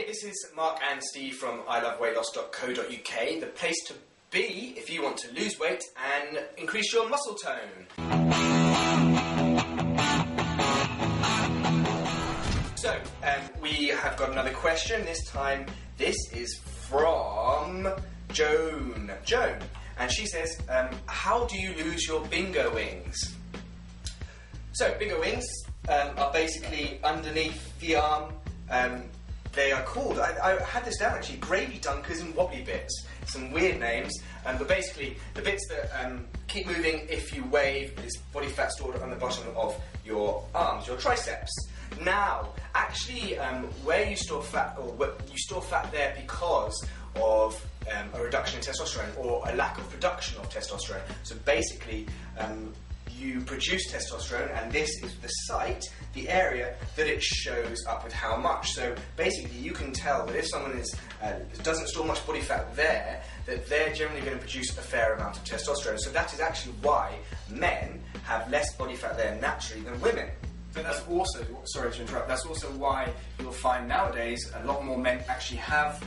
Hey, this is Mark and Steve from iloveweightloss.co.uk, the place to be if you want to lose weight and increase your muscle tone. So, we have got another question. This time, this is from Joan. And she says, how do you lose your bingo wings? So, bingo wings are basically underneath the arm. They are called, I had this down actually, gravy dunkers and wobbly bits. Some weird names, but basically the bits that keep moving if you wave is body fat stored on the bottom of your arms, your triceps. Now, actually, where you store fat, or you store fat there because of a reduction in testosterone or a lack of production of testosterone. So basically, you produce testosterone, and this is the site, the area that it shows up with how much. So basically, you can tell that if someone doesn't store much body fat there, that they're generally going to produce a fair amount of testosterone. So that is actually why men have less body fat there naturally than women. But that's also, sorry to interrupt, that's also why you'll find nowadays a lot more men actually have,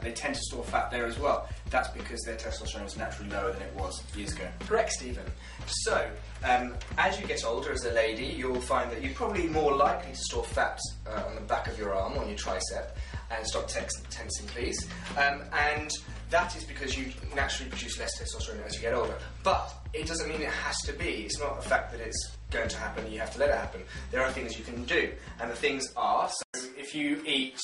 they tend to store fat there as well. That's because their testosterone is naturally lower than it was years ago. Correct, Stephen. So, as you get older as a lady, you'll find that you're probably more likely to store fat on the back of your arm, on your tricep, and stop tensing, please. And that is because you naturally produce less testosterone as you get older. But it doesn't mean it has to be. It's not the fact that it's going to happen, you have to let it happen. There are things you can do, and the things are... So if you eat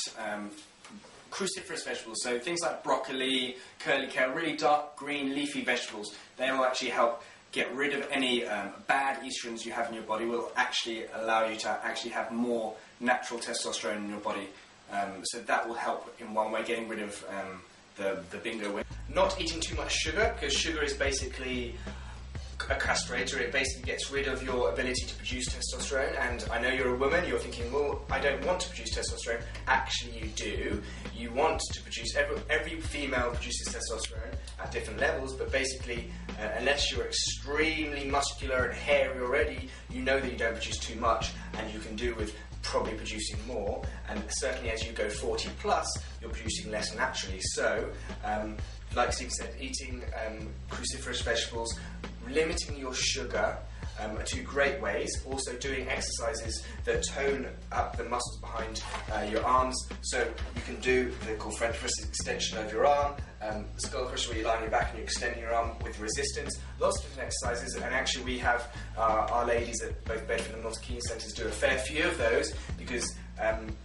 cruciferous vegetables, so things like broccoli, curly kale, really dark green leafy vegetables, they will actually help get rid of any bad estrogens you have in your body, will actually allow you to actually have more natural testosterone in your body. So that will help in one way, getting rid of the bingo wing. Not eating too much sugar, because sugar is basically a castrator. It basically gets rid of your ability to produce testosterone. And I know you're a woman, you're thinking, well, I don't want to produce testosterone. Actually, you do. You want to produce, every female produces testosterone at different levels, but basically, unless you're extremely muscular and hairy already, you know that you don't produce too much, and you can do with probably producing more. And certainly as you go 40 plus, you're producing less naturally. So, like Steve said, eating cruciferous vegetables, limiting your sugar are two great ways. Also doing exercises that tone up the muscles behind your arms. So you can do the cruciferous extension of your arm, skull crusher where you lie on your back and you're extending your arm with resistance. Lots of different exercises, and actually we have our ladies at both Bedford and Milton Keynes centres do a fair few of those, because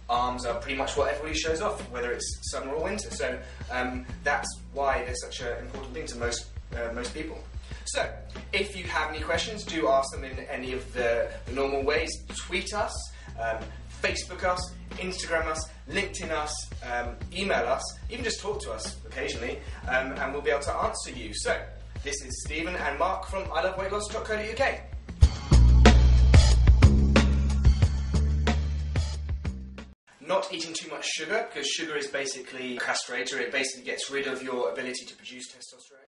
arms are pretty much what everybody shows off, whether it's summer or winter. So that's why they're such an important thing to most people. So, if you have any questions, do ask them in any of the normal ways. Tweet us, Facebook us, Instagram us, LinkedIn us, email us, even just talk to us occasionally, and we'll be able to answer you. So, this is Stephen and Mark from iloveweightloss.co.uk. Not eating too much sugar, because sugar is basically a castrator. It basically gets rid of your ability to produce testosterone.